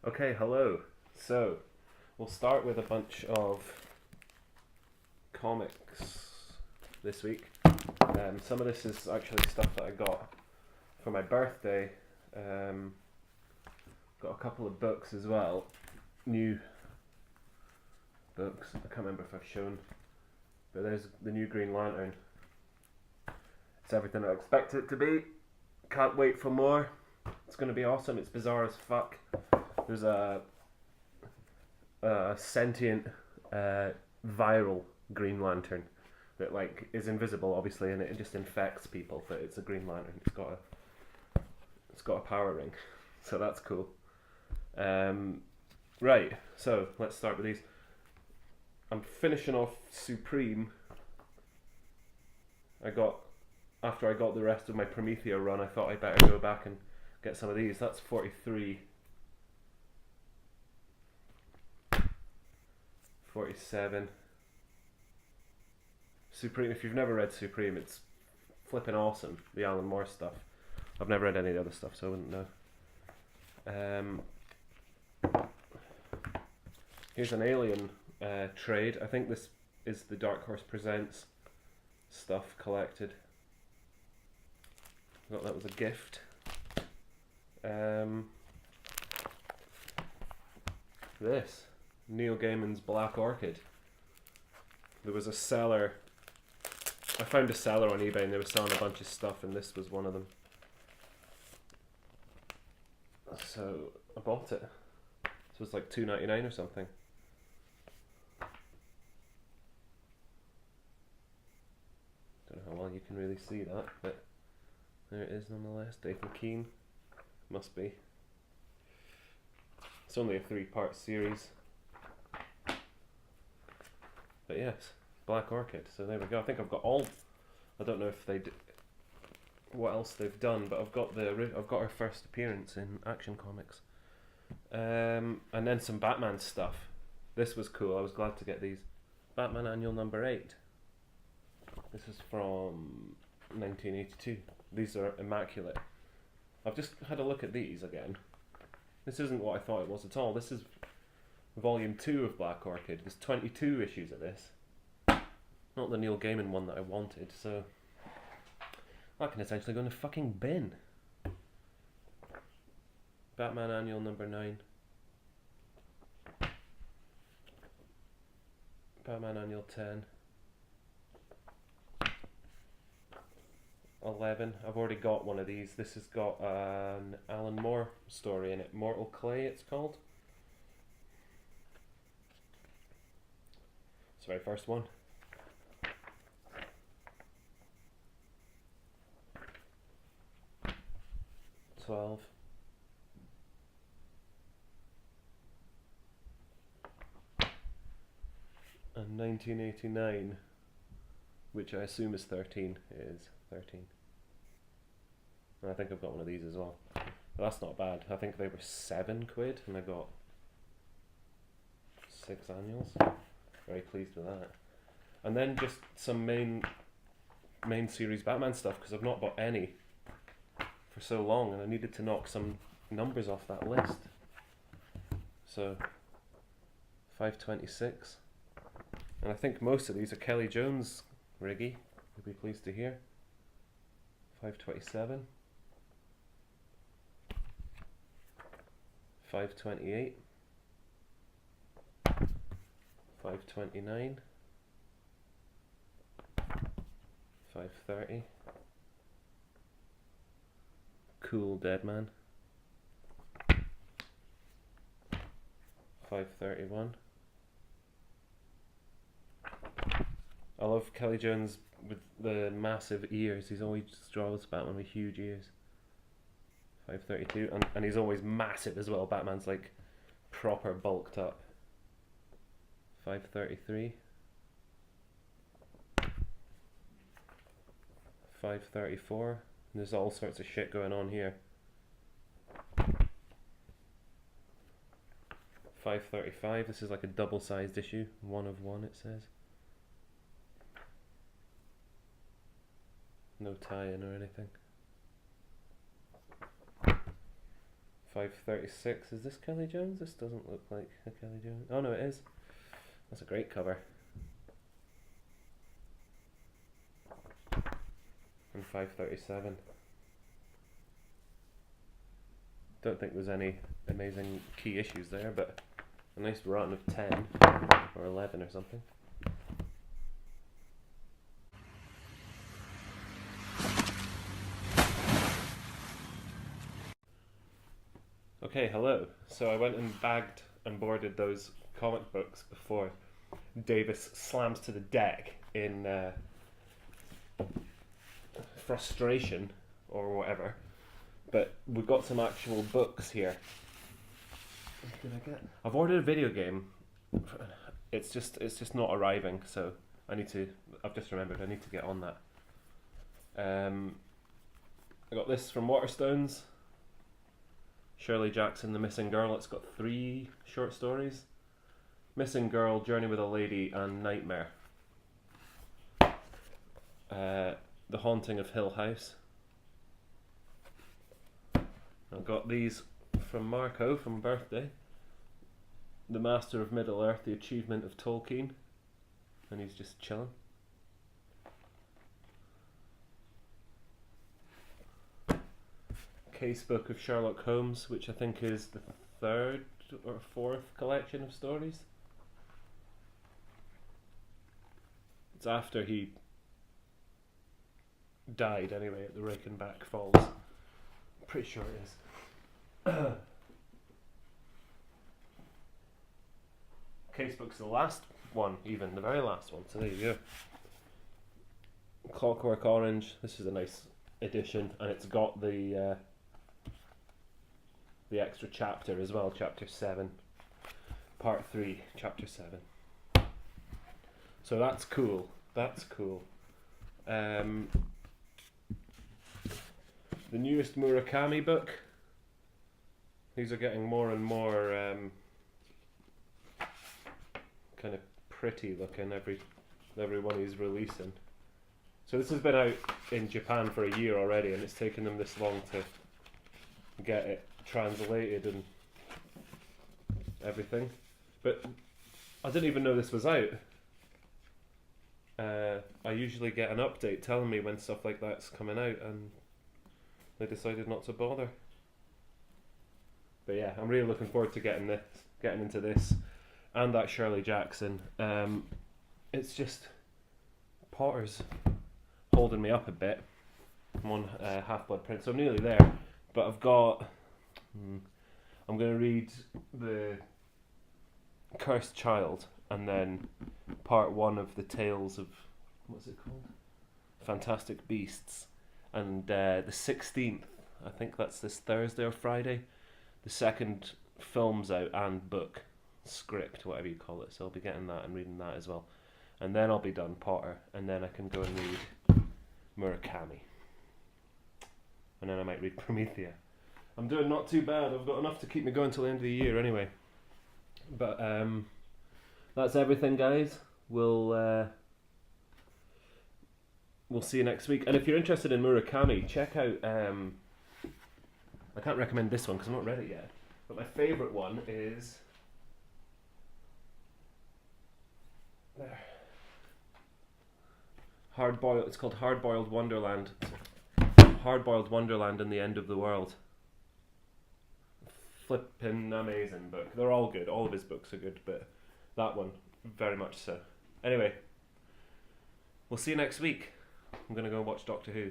Okay, hello. So, we'll start with a bunch of comics this week. Some of this is actually stuff that I got for my birthday. Got a couple of books as well. New books. I can't remember if I've shown, but there's the new Green Lantern. It's everything I expect it to be. Can't wait for more. It's going to be awesome. It's bizarre as fuck. There's a sentient viral Green Lantern that is invisible, obviously, and it just infects people. But it's a Green Lantern. It's got a power ring, so that's cool. Right. So let's start with these. I'm finishing off Supreme. After I got the rest of my Promethea run, I thought I'd better go back and get some of these. That's 43. 47. Supreme, if you've never read Supreme, it's flipping awesome, the Alan Moore stuff. I've never read any of the other stuff, so I wouldn't know. Here's an Alien trade. I think this is the Dark Horse Presents stuff collected. I thought that was a gift. This. Neil Gaiman's Black Orchid. There was a seller. I found a seller on eBay and they were selling a bunch of stuff, and this was one of them. So I bought it. So it's like $2.99 or something. Don't know how well you can really see that, but there it is nonetheless. Dathan Keene. Must be. It's only a 3-part series. But yes, Black Orchid. So there we go. I think I've got all. I don't know if what else they've done, but I've got her first appearance in Action Comics, and then some Batman stuff. This was cool. I was glad to get these. Batman Annual number 8. This is from 1982. These are immaculate. I've just had a look at these again. This isn't what I thought it was at all. This is Volume 2 of Black Orchid. There's 22 issues of this. Not the Neil Gaiman one that I wanted, so that can essentially go in a fucking bin. Batman Annual number 9. Batman Annual 10. 11. I've already got one of these. This has got an Alan Moore story in it. Mortal Clay, it's called. It's the very first one. $12. And 1989, which I assume is 13, is 13. And I think I've got one of these as well. But that's not bad. I think they were £7 and I got 6 annuals. Very pleased with that. And then just some main series Batman stuff, because I've not bought any for so long and I needed to knock some numbers off that list. So 526. And I think most of these are Kelly Jones, Riggy. You'll be pleased to hear. 527. 528. 529. 530. Cool Deadman. 531. I love Kelly Jones with the massive ears. He's always draws Batman with huge ears. 532, and he's always massive as well. Batman's like proper bulked up. 533. 534. There's all sorts of shit going on here. 535. This is like a double-sized issue. 1 of 1 it says. No tie-in or anything. 536. Is this Kelly Jones? This doesn't look like a Kelly Jones. Oh no, it is. That's a great cover. And 537. Don't think there's any amazing key issues there, but a nice run of 10 or 11 or something. Okay, hello. So I went and bagged and boarded those comic books before Davis slams to the deck in frustration or whatever. But we've got some actual books here. What did I get? I've ordered a video game. It's just not arriving, so I've just remembered I need to get on that. I got this from Waterstones. Shirley Jackson, The Missing Girl. It's got 3 short stories. Missing Girl, Journey with a Lady, and Nightmare. The Haunting of Hill House. I've got these from Marco from birthday. The Master of Middle Earth, The Achievement of Tolkien. And he's just chilling. Casebook of Sherlock Holmes, which I think is the 3rd or 4th collection of stories. It's after he died anyway at the Reichenbach Falls. Pretty sure it is. Casebook's the last one, even the very last one, so there you go. Clockwork Orange, this is a nice edition, and it's got the extra chapter as well, chapter 7, part 3, chapter 7. So that's cool. The newest Murakami book. These are getting more and more kind of pretty looking every one he's releasing. So this has been out in Japan for a year already, and it's taken them this long to get it translated and everything. But I didn't even know this was out. I usually get an update telling me when stuff like that's coming out, and they decided not to bother. But yeah, I'm really looking forward to getting into this and that Shirley Jackson. It's just Potter's holding me up a bit. I'm on Half-Blood Prince, so I'm nearly there. But I'm going to read the Cursed Child and then part 1 of the Tales of, what's it called? Fantastic Beasts. And the 16th, I think that's this Thursday or Friday, the second film's out and book, script, whatever you call it. So I'll be getting that and reading that as well. And then I'll be done Potter, and then I can go and read Murakami. And then I might read Promethea. I'm doing not too bad. I've got enough to keep me going till the end of the year anyway. But that's everything, guys. We'll see you next week. And if you're interested in Murakami, check out I can't recommend this one because I've not read it yet, but my favourite one is there. It's called Hard-Boiled Wonderland. Hard-Boiled Wonderland and the End of the World. Flippin' amazing book. They're all good. All of his books are good, but that one, very much so. Anyway, we'll see you next week. I'm going to go and watch Doctor Who.